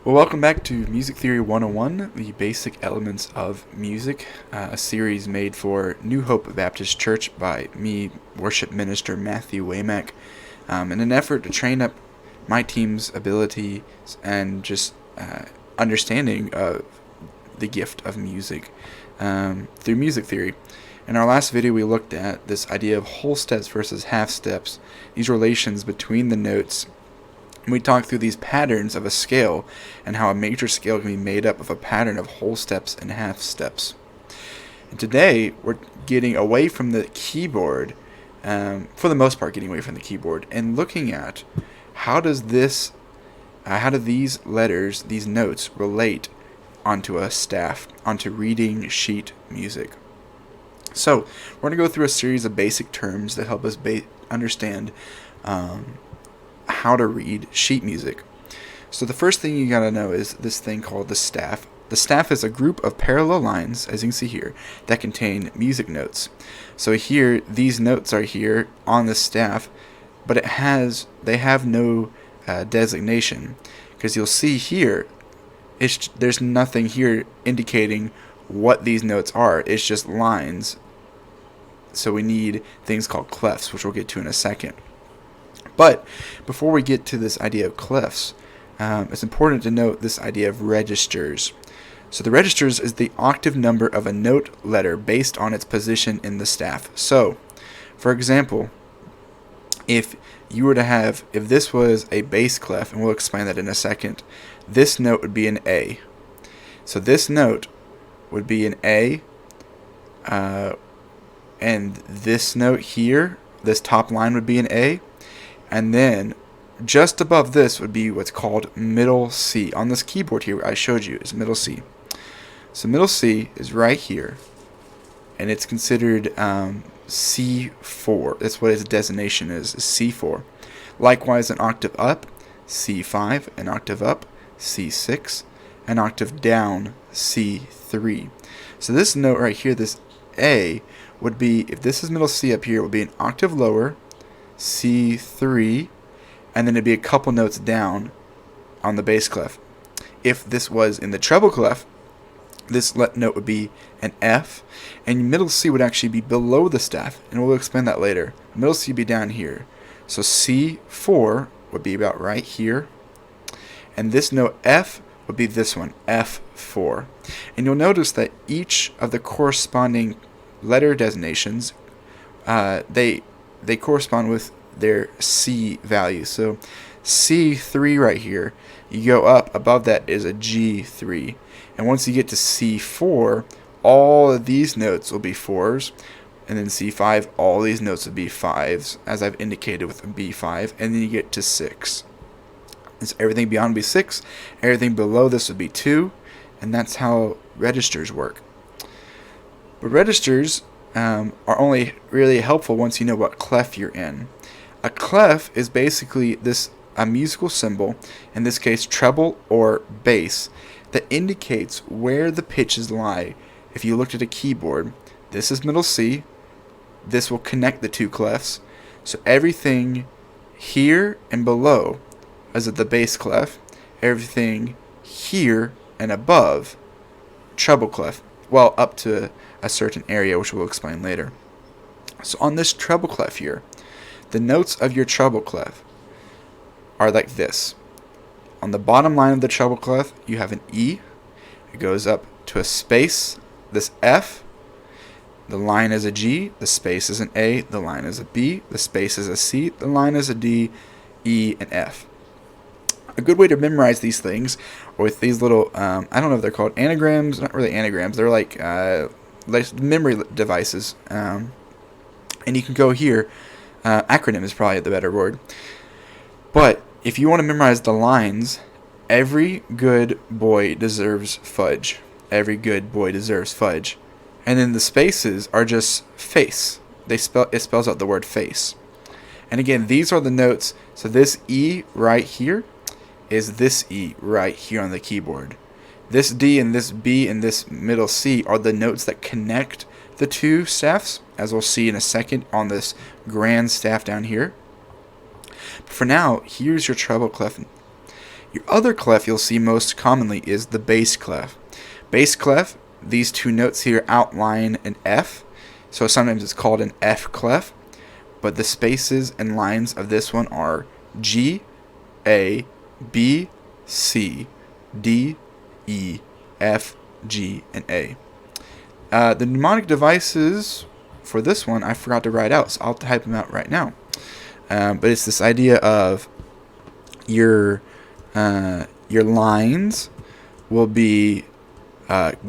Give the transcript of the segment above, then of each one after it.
Well, welcome back to Music Theory 101, the basic elements of music, a series made for New Hope Baptist Church by me, worship minister Matthew Waymack, in an effort to train up my team's ability and just understanding of the gift of music through music theory. In our last video, we looked at this idea of whole steps versus half steps, these relations between the notes. We talked through these patterns of a scale and how a major scale can be made up of a pattern of whole steps and half steps. And today, we're getting away from the keyboard, for the most part getting away from the keyboard, and looking at how do these letters, these notes, relate onto a staff, onto reading sheet music. So, we're going to go through a series of basic terms that help us understand how to read sheet music. So the first thing you gotta know is this thing called the staff. The staff is a group of parallel lines, as you can see here, that contain music notes. So here, these notes are here on the staff, but they have no designation, because you'll see here, there's nothing here indicating what these notes are. It's just lines. So we need things called clefs, which we'll get to in a second. But before we get to this idea of clefs, it's important to note this idea of registers. So the registers is the octave number of a note letter based on its position in the staff. So, for example, if this was a bass clef, and we'll explain that in a second, this note would be an A. So this note would be an A, and this note here, this top line would be an A. And then just above this would be what's called middle C. On this keyboard here I showed you is middle C. So middle C is right here, and it's considered C4. That's what its designation is C4. Likewise, an octave up, C5, an octave up, C6, an octave down, C3. So this note right here, this A, would be, if this is middle C up here, it would be an octave lower, C3, and then it'd be a couple notes down on the bass clef. If this was in the treble clef, this note would be an F, and middle C would actually be below the staff, and we'll explain that later. Middle C would be down here. So C4 would be about right here, and this note F would be this one, F4. And you'll notice that each of the corresponding letter designations, they correspond with their C value. So C3 right here, you go up, above that is a G3. And once you get to C4, all of these notes will be 4s. And then C5, all these notes will be 5s, as I've indicated with B5. And then you get to 6. So everything beyond would be 6. Everything below this would be 2. And that's how registers work. But registers are only really helpful once you know what clef you're in. A clef is basically a musical symbol, in this case treble or bass, that indicates where the pitches lie. If you looked at a keyboard, this is middle C, this will connect the two clefs, so everything here and below is at the bass clef, everything here and above, treble clef, well, up to a certain area, which we'll explain later. So on this treble clef here, the notes of your treble clef are like this. On the bottom line of the treble clef, you have an E. It goes up to a space, this F. The line is a G, the space is an A, the line is a B, the space is a C, the line is a D, E, and F. A good way to memorize these things, or with these little, I don't know if they're called anagrams, not really anagrams, they're like memory devices, and you can go here. Acronym is probably the better word. But if you want to memorize the lines, every good boy deserves fudge. Every good boy deserves fudge. And then the spaces are just face. It spells out the word face. And again, these are the notes. So this E right here is this E right here on the keyboard. This D and this B and this middle C are the notes that connect the two staffs, as we'll see in a second on this grand staff down here. But for now, here's your treble clef. Your other clef you'll see most commonly is the bass clef. Bass clef, these two notes here outline an F, so sometimes it's called an F clef, but the spaces and lines of this one are G, A, B, C, D, E, F, G, and A. The mnemonic devices for this one I forgot to write out, so I'll type them out right now. But it's this idea of your lines will be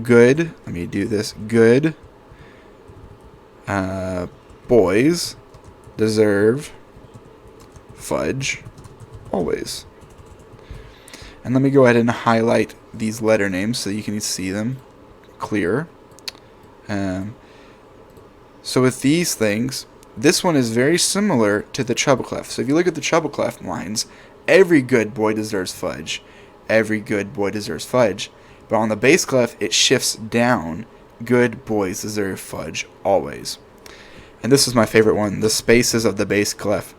good. Let me do this. Good boys deserve fudge always. And let me go ahead and highlight these letter names so you can see them clearer. So with these things, this one is very similar to the treble clef. So if you look at the treble clef lines, every good boy deserves fudge. Every good boy deserves fudge. But on the bass clef, it shifts down. Good boys deserve fudge always. And this is my favorite one, the spaces of the bass clef.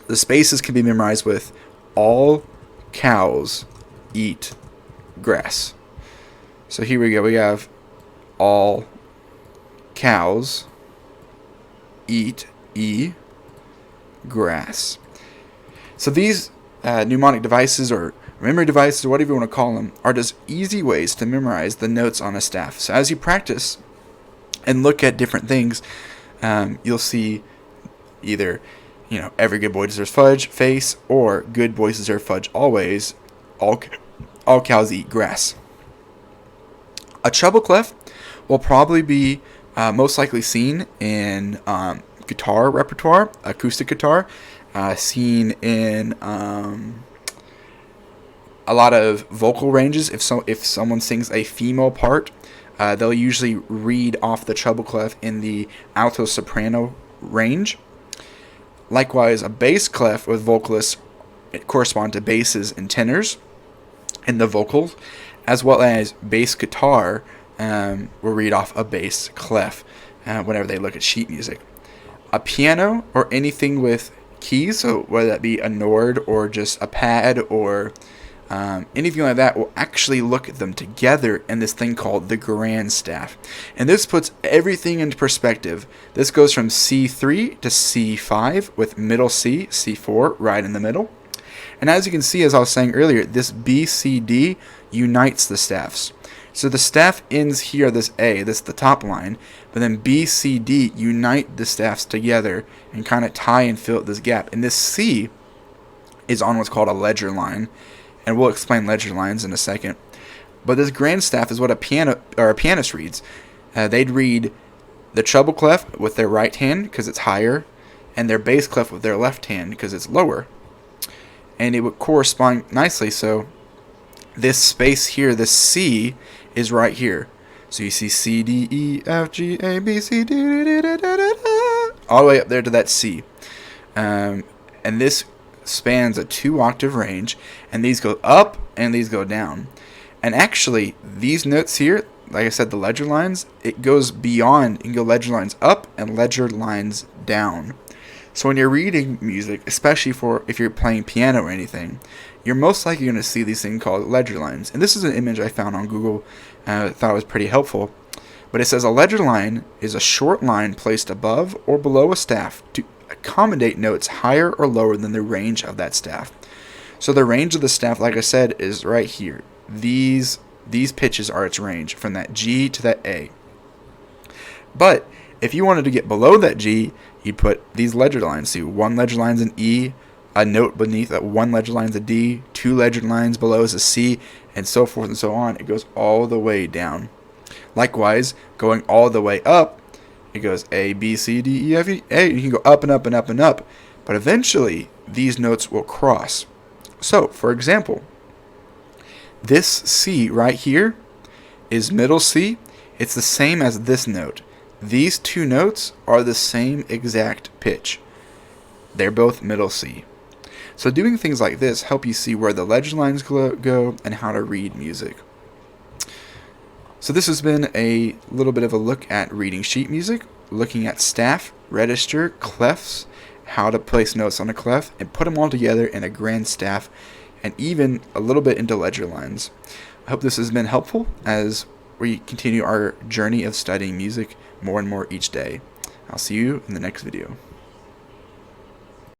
The spaces can be memorized with all cows eat grass. So here we go. We have all cows eat grass. So these mnemonic devices or memory devices, or whatever you want to call them, are just easy ways to memorize the notes on a staff. So as you practice and look at different things, you'll see either, every good boy deserves fudge, face, or good boys deserve fudge always, all cows eat grass. A treble clef will probably be most likely seen in guitar repertoire, acoustic guitar, seen in a lot of vocal ranges. If someone sings a female part, they'll usually read off the treble clef in the alto soprano range. Likewise, a bass clef with vocalists correspond to basses and tenors in the vocals, as well as bass guitar will read off a bass clef whenever they look at sheet music. A piano or anything with keys, so whether that be a Nord or just a pad or anything like that, will actually look at them together in this thing called the grand staff. And this puts everything into perspective. This goes from C3 to C5 with middle C, C4 right in the middle. And as you can see, as I was saying earlier, this BCD unites the staffs. So the staff ends here, this A, this is the top line, but then BCD unite the staffs together and kind of tie and fill this gap. And this C is on what's called a ledger line, and we'll explain ledger lines in a second. But this grand staff is what a pianist reads. They'd read the treble clef with their right hand because it's higher, and their bass clef with their left hand because it's lower. And it would correspond nicely. So this space here, this C, is right here. So you see C, D, E, F, G, A, B, C, D, all the way up there to that C. And this spans a 2-octave range, and these go up and these go down. And actually, these notes here, like I said, the ledger lines, it goes beyond. You can go ledger lines up and ledger lines down. So when you're reading music, especially if you're playing piano or anything, you're most likely going to see these things called ledger lines. And this is an image I found on Google. I thought it was pretty helpful. But it says a ledger line is a short line placed above or below a staff to accommodate notes higher or lower than the range of that staff. So the range of the staff, like I said, is right here. These pitches are its range from that G to that A. But if you wanted to get below that G, you'd put these ledger lines. See, one ledger line's an E, a note beneath that one ledger line's a D, 2 ledger lines below is a C, and so forth and so on. It goes all the way down. Likewise, going all the way up, it goes A, B, C, D, E, F, E, A. You can go up and up and up and up. But eventually, these notes will cross. So, for example, this C right here is middle C. It's the same as this note. These two notes are the same exact pitch. They're both middle C. So doing things like this help you see where the ledger lines go and how to read music. So this has been a little bit of a look at reading sheet music, looking at staff, register, clefs, how to place notes on a clef, and put them all together in a grand staff and even a little bit into ledger lines. I hope this has been helpful as we continue our journey of studying music more and more each day. I'll see you in the next video.